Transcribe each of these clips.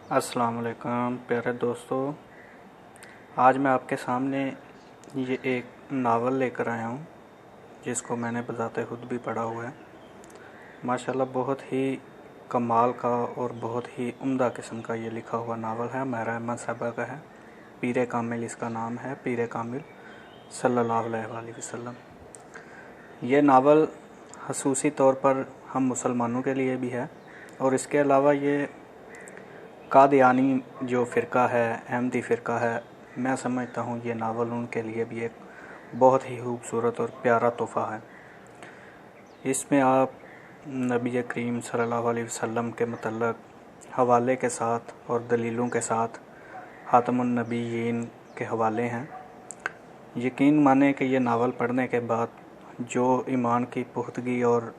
अस्सलाम वालेकुम प्यारे दोस्तों। आज मैं आपके सामने ये एक नावल लेकर आया हूँ जिसको मैंने बज़ाते खुद भी पढ़ा हुआ है। माशाल्लाह बहुत ही कमाल का और बहुत ही उम्दा किस्म का ये लिखा हुआ नावल है। उमैरा अहमद साहबा का है। पीर कामिल इसका नाम है, पीर कामिल सल्लल्लाहु अलैहि वसल्लम। ये नावल ख़ुसूसी तौर पर हम मुसलमानों के लिए भी है और इसके अलावा ये कादियानी जो फ़िरका है, अहमदी फ़िरका है, मैं समझता हूँ ये नावल उनके लिए भी एक बहुत ही खूबसूरत और प्यारा तोहफ़ा है। इसमें आप नबी करीम सल्लल्लाहु अलैहि वसल्लम के मुतल्लक़ हवाले के साथ और दलीलों के साथ ख़ातमुन नबिय्यीन के हवाले हैं। यकीन माने कि ये नावल पढ़ने के बाद जो ईमान की पुख्तगी और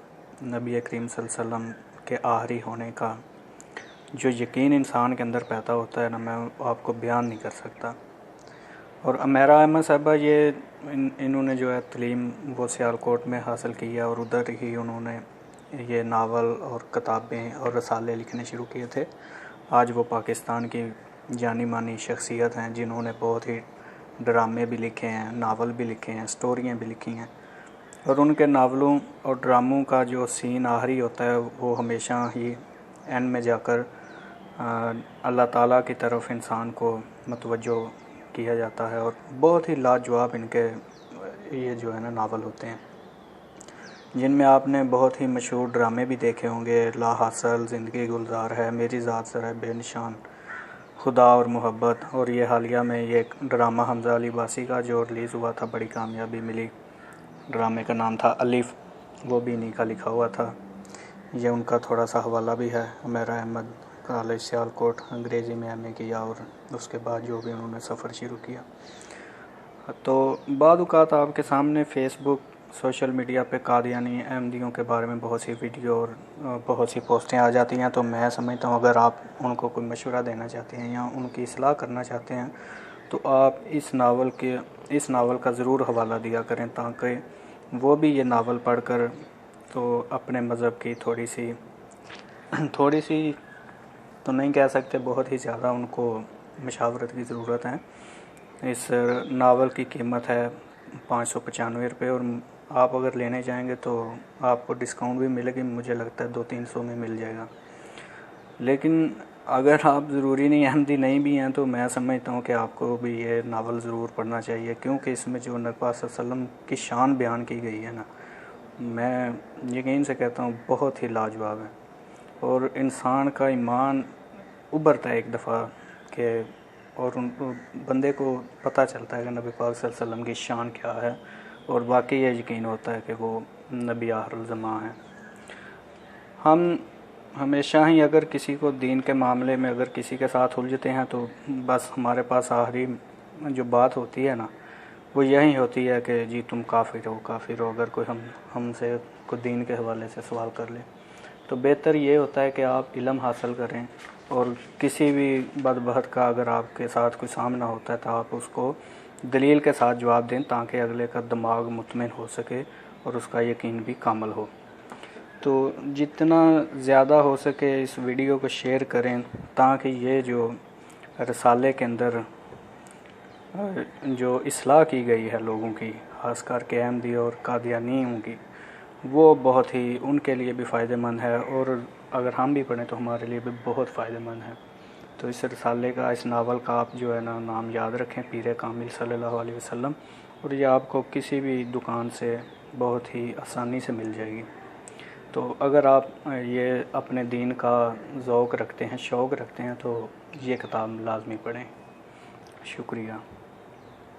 नबी करीम सल्लल्लाहु अलैहि वसल्लम के आखिरी होने का जो यकीन इंसान के अंदर पैदा होता है ना, मैं आपको बयान नहीं कर सकता। और उमैरा अहमद साहबा ये इन्होंने जो है तलीम वो सियालकोट में हासिल किया और उधर ही उन्होंने ये नावल और किताबें और रसाले लिखने शुरू किए थे। आज वो पाकिस्तान की जानी मानी शख्सियत हैं जिन्होंने बहुत ही ड्रामे भी लिखे हैं, नावल भी लिखे हैं, स्टोरियाँ भी लिखी हैं। और उनके नावलों और ड्रामों का जो सीन आखिरी होता है वो हमेशा ही एंड में जाकर अल्लाह ताला की तरफ इंसान को मतवज्जो किया जाता है। और बहुत ही लाजवाब इनके ये जो है ना नावल होते हैं, जिनमें आपने बहुत ही मशहूर ड्रामे भी देखे होंगे। ला हासिल, ज़िंदगी गुलजार है, मेरी ज़ात सर है बेनिशान, खुदा और मोहब्बत। और ये हालिया में ये ड्रामा हमज़ा अली बासी का जो रिलीज़ हुआ था, बड़ी कामयाबी मिली। ड्रामे का नाम था अलिफ, वो भी इन्हीं का लिखा हुआ था। ये उनका थोड़ा सा हवाला भी है। उमैरा अहमद कॉलेज सियालकोट अंग्रेज़ी में एमए किया और उसके बाद जो भी उन्होंने सफ़र शुरू किया। तो बाद औक़ात आपके सामने फ़ेसबुक, सोशल मीडिया पे कादियानी अहमदियों के बारे में बहुत सी वीडियो और बहुत सी पोस्टें आ जाती हैं। तो मैं समझता हूँ अगर आप उनको कोई मशवरा देना चाहते हैं या उनकी इस्लाह करना चाहते हैं तो आप इस नावल का ज़रूर हवाला दिया करें, ताकि वो भी ये नावल पढ़कर तो अपने मज़हब की थोड़ी सी तो नहीं कह सकते, बहुत ही ज़्यादा उनको मशावरत की ज़रूरत है। इस नावल की कीमत है 595 रुपये और आप अगर लेने जाएंगे तो आपको डिस्काउंट भी मिलेगी। मुझे लगता है 200-300 में मिल जाएगा। लेकिन अगर आप ज़रूरी नहीं अहमदी नहीं भी हैं तो मैं समझता हूँ कि आपको भी ये नावल ज़रूर पढ़ना चाहिए, क्योंकि इसमें जो नबी पाक सल्लल्लाहु अलैहि वसल्लम की शान बयान की गई है ना, मैं यकीन से कहता हूँ बहुत ही लाजवाब है। और इंसान का ईमान उभरता है एक दफ़ा के और उन बंदे को पता चलता है कि नबी पाक सल्लल्लाहु अलैहि वसल्लम की शान क्या है और वाकई ये यकीन होता है कि वो नबी आखिरुल ज़मां है। हम हमेशा ही अगर किसी को दीन के मामले में अगर किसी के साथ उलझते हैं तो बस हमारे पास आखिरी जो बात होती है ना वो यही होती है कि जी तुम काफिर हो। अगर कोई हमसे को दीन के हवाले से सवाल कर ले तो बेहतर ये होता है कि आप इल्म हासिल करें और किसी भी बदबहत का अगर आपके साथ कोई सामना होता है तो आप उसको दलील के साथ जवाब दें, ताकि अगले का दिमाग मुतमिन हो सके और उसका यकीन भी कामिल हो। तो जितना ज़्यादा हो सके इस वीडियो को शेयर करें, ताकि ये जो रसाले के अंदर जो इस्लाह की गई है लोगों की, ख़ासकर के अहमदी और कादियानियों की, वो बहुत ही उनके लिए भी फ़ायदेमंद है और अगर हम भी पढ़ें तो हमारे लिए भी बहुत फ़ायदेमंद है। तो इस रसाले का, इस नावल का आप जो है ना नाम याद रखें, पीर कामिल सल्लल्लाहु अलैहि वसल्लम, और ये आपको किसी भी दुकान से बहुत ही आसानी से मिल जाएगी। तो अगर आप ये अपने दीन का ज़ौक़ रखते हैं, शौक़ रखते हैं, तो ये किताब लाजमी पढ़ें। शुक्रिया।